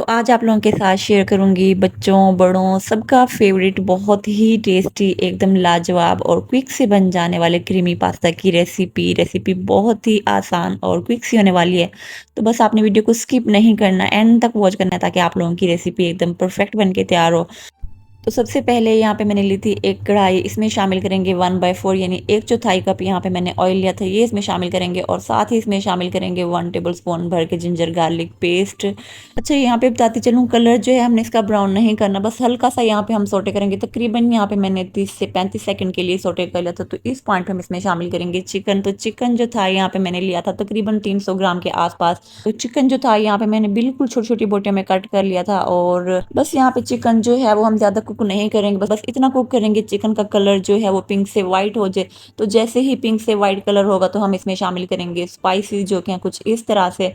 आज आप लोगों के साथ शेयर करूँगी बच्चों, बड़ों सबका फ़ेवरेट बहुत ही टेस्टी एकदम लाजवाब और क्विक से बन जाने वाले क्रीमी पास्ता की रेसिपी। रेसिपी बहुत ही आसान और क्विक सी होने वाली है। तो बस आपने वीडियो को स्किप नहीं करना, एंड तक वॉच करना है ताकि आप लोगों की रेसिपी एकदम परफेक्ट बन के तैयार हो। तो सबसे पहले यहाँ पे मैंने ली थी एक कढ़ाई, इसमें शामिल करेंगे 1/4 यानी 1/4 कप यहाँ पे मैंने ऑयल लिया था, ये इसमें शामिल करेंगे और साथ ही इसमें शामिल करेंगे 1 टेबलस्पून भर के जिंजर गार्लिक पेस्ट। अच्छा यहाँ पे बताती चलूँ, कलर जो है हमने इसका ब्राउन नहीं करना, बस हल्का सा यहाँ पे हम सोटे करेंगे। तकरीबन यहाँ पे मैंने 30 से 35 सेकंड के लिए सोटे कर लिया था। तो इस पॉइंट पे हम इसमें शामिल करेंगे चिकन। तो चिकन जो था यहाँ पे मैंने लिया था तकरीबन 300 ग्राम के आसपास। तो चिकन जो था यहाँ पे मैंने बिल्कुल छोटी छोटी बोटियों में कट कर लिया था। और बस यहाँ पे चिकन जो है वो हम ज्यादा कुक नहीं करेंगे, बस इतना कुक करेंगे चिकन का कलर जो है वो पिंक से व्हाइट हो जाए। तो जैसे ही पिंक से व्हाइट कलर होगा तो हम इसमें शामिल करेंगे स्पाइसेस जो कि हैं कुछ इस तरह से।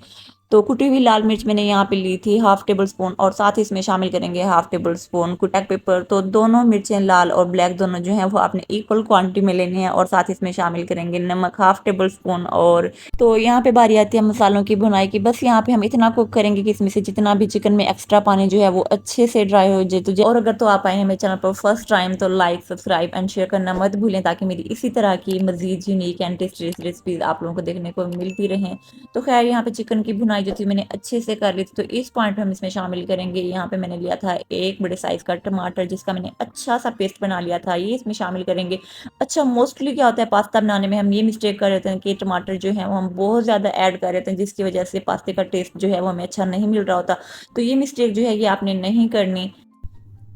तो कुटी हुई लाल मिर्च मैंने यहाँ पे ली थी हाफ टेबल स्पून, और साथ ही इसमें शामिल करेंगे half table spoon black pepper. तो दोनों मिर्चें लाल और ब्लैक दोनों जो हैं वो आपने इक्वल क्वांटिटी में लेनी है। और साथ ही इसमें शामिल करेंगे नमक हाफ टेबल स्पून। और तो यहाँ पे बारी आती है मसालों की भुनाई की। बस यहाँ पे हम इतना कुक करेंगे कि इसमें से जितना भी चिकन में एक्स्ट्रा पानी जो है वो अच्छे से ड्राई हो जाए। और अगर तो आप आए हैं मेरे चैनल पर फर्स्ट टाइम तो लाइक सब्सक्राइब एंड शेयर करना मत भूलें, ताकि मेरी इसी तरह की मजीद यूनिक एंड टेस्टी रेसिपीज आप लोगों को देखने को मिलती रहें। तो खैर यहाँ पे चिकन की भुनाई जो थी मैंने अच्छे से कर ली थी। तो इस पॉइंट पे हम इसमें शामिल करेंगे, यहाँ पे मैंने लिया था एक बड़े साइज का टमाटर जिसका मैंने अच्छा सा पेस्ट बना लिया था, ये इसमें शामिल करेंगे। अच्छा मोस्टली क्या होता है पास्ता बनाने में हम ये मिस्टेक कर रहे हैं कि टमाटर जो है वो हम बहुत ज़्यादा ऐड कर रहे हैं, जिसकी वजह से पास्ते का टेस्ट जो है वो हमें अच्छा नहीं मिल रहा होता। तो ये मिस्टेक जो है ये आपने नहीं करनी।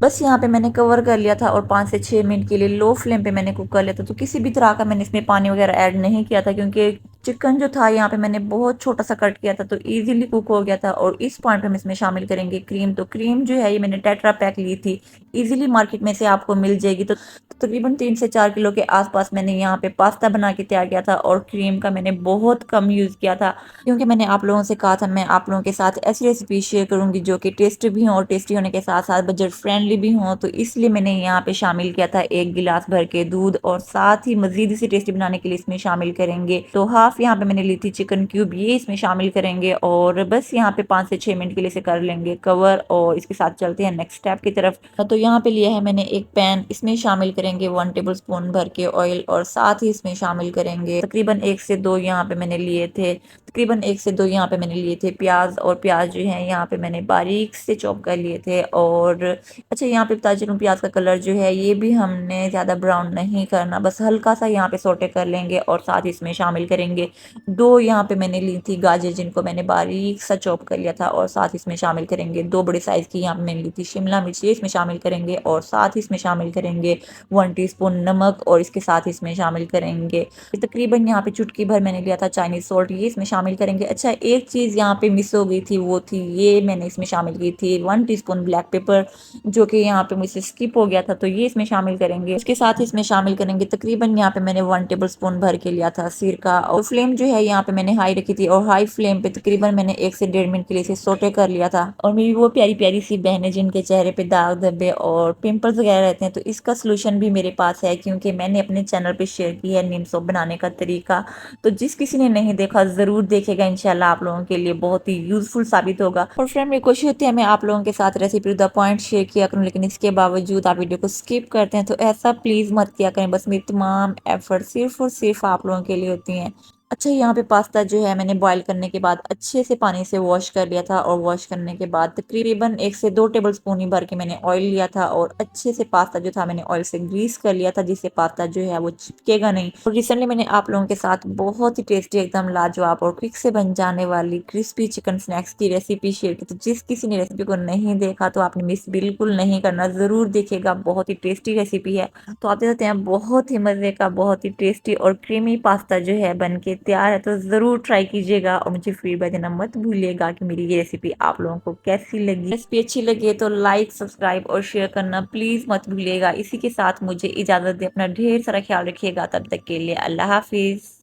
बस यहाँ पे मैंने कवर कर लिया था और 5 से 6 मिनट के लिए लो फ्लेम पे मैंने कुक कर लिया था। तो किसी भी तरह का मैंने इसमें पानी वगैरह ऐड नहीं किया था, क्योंकि चिकन जो था यहाँ पे मैंने बहुत छोटा सा कट किया था तो इजीली कुक हो गया था। और इस पॉइंट पे हम इसमें शामिल करेंगे क्रीम। तो क्रीम जो है ये मैंने टेट्रा पैक ली थी, इजीली मार्केट में से आपको मिल जाएगी। तो तकरीबन 3 से 4 किलो के आसपास मैंने यहाँ पे पास्ता बना के तैयार किया था। और क्रीम का मैंने बहुत कम यूज़ किया था, क्योंकि मैंने आप लोगों से कहा था मैं आप लोगों के साथ ऐसी रेसिपी शेयर करूंगी जो कि टेस्टी भी हों और टेस्टी होने के साथ साथ बजट फ्रेंडली भी हों। तो इसलिए मैंने यहाँ पे शामिल किया था 1 गिलास भर के दूध। और साथ ही मजीद इसे टेस्टी बनाने के लिए इसमें शामिल करेंगे तो हाफ यहाँ पे मैंने ली थी चिकन क्यूब, ये इसमें शामिल करेंगे। और बस यहाँ पे 5 से 6 मिनट के लिए इसे कर लेंगे कवर। और इसके साथ चलते हैं नेक्स्ट स्टेप की तरफ। तो यहाँ पे लिया है मैंने एक पैन, इसमें शामिल करेंगे 1 टेबल स्पून भर के ऑयल। और साथ ही इसमें शामिल करेंगे तकरीबन 1 से 2 यहाँ पे मैंने लिए थे, तकरीबन 1 से 2 यहाँ पे मैंने लिए थे प्याज। और प्याज जो है यहाँ पे मैंने बारीक से चॉप कर लिए थे। और अच्छा यहाँ पे बता चलूँ प्याज का कलर जो है ये भी हमने ज़्यादा ब्राउन नहीं करना, बस हल्का सा यहाँ पे सोटे कर लेंगे। और साथ ही इसमें शामिल करेंगे दो यहाँ पे मैंने ली थी गाजर जिनको मैंने बारीक सा चॉप कर लिया था। और साथ इसमें शामिल करेंगे 2 बड़े साइज़ की यहाँ पे मैंने ली थी शिमला मिर्च, ये इसमें शामिल करेंगे। और साथ ही इसमें शामिल करेंगे 1 टीस्पून नमक। और इसके साथ इसमें शामिल करेंगे तकरीबन यहाँ पे चुटकी भर मैंने लिया था चाइनीज सॉल्ट, ये इसमें शामिल करेंगे। अच्छा एक चीज़ यहाँ पे मिस हो गई थी, वो थी ये मैंने इसमें शामिल की थी 1 टीस्पून ब्लैक पेपर, जो कि यहाँ पे मुझसे स्किप हो गया था, तो ये इसमें शामिल करेंगे। उसके साथ ही इसमें शामिल करेंगे तकरीबन यहाँ पे मैंने 1 टेबल स्पून भर के लिया था सिरका। और फ्लेम जो है यहाँ पे मैंने हाई रखी थी, और हाई फ्लेम पे तकरीबन मैंने 1 से 1.5 मिनट के लिए इसे सोटे कर लिया था। और मेरी वो प्यारी प्यारी सी बहनें जिनके चेहरे पे दाग धब्बे और पिंपल्स वगैरह रहते हैं, तो इसका सोल्यूशन भी मेरे पास है, क्योंकि मैंने अपने चैनल पे शेयर की है नीम सोप बनाने का तरीका। तो जिस किसी ने नहीं देखा जरूर देखेगा, इंशाल्लाह आप लोगों के लिए बहुत ही यूजफुल साबित होगा। और फ्रेंड मेरी कोशिश होती है मैं आप लोगों के साथ रेसिपी द पॉइंट शेयर किया करूँ, लेकिन इसके बावजूद आप वीडियो को स्किप करते हैं, तो ऐसा प्लीज मत किया करें। बस मेरी तमाम एफर्ट सिर्फ और सिर्फ आप लोगों के लिए होती हैं। अच्छा यहाँ पे पास्ता जो है मैंने बॉईल करने के बाद अच्छे से पानी से वॉश कर लिया था। और वॉश करने के बाद तकरीबन 1 से 2 टेबल स्पून ही भर के मैंने ऑयल लिया था। और अच्छे से पास्ता जो था मैंने ऑयल से ग्रीस कर लिया था, जिससे पास्ता जो है वो चिपकेगा नहीं। और रिसेंटली मैंने आप लोगों के साथ बहुत ही टेस्टी एकदम लाजवाब और क्विक से बन जाने वाली क्रिस्पी चिकन स्नैक्स की रेसिपी शेयर की। तो जिस किसी ने रेसिपी को नहीं देखा तो आपने मिस बिल्कुल नहीं करना, जरूर देखिएगा, बहुत ही टेस्टी रेसिपी है। तो आप देख सकते हैं बहुत ही मजे का बहुत ही टेस्टी और क्रीमी पास्ता जो है बन के तैयार है। तो ज़रूर ट्राई कीजिएगा और मुझे फीडबैक देना मत भूलिएगा कि मेरी ये रेसिपी आप लोगों को कैसी लगी। रेसिपी अच्छी लगे तो लाइक सब्सक्राइब और शेयर करना प्लीज़ मत भूलिएगा। इसी के साथ मुझे इजाज़त दे, अपना ढेर सारा ख्याल रखिएगा। तब तक के लिए अल्लाह हाफिज़।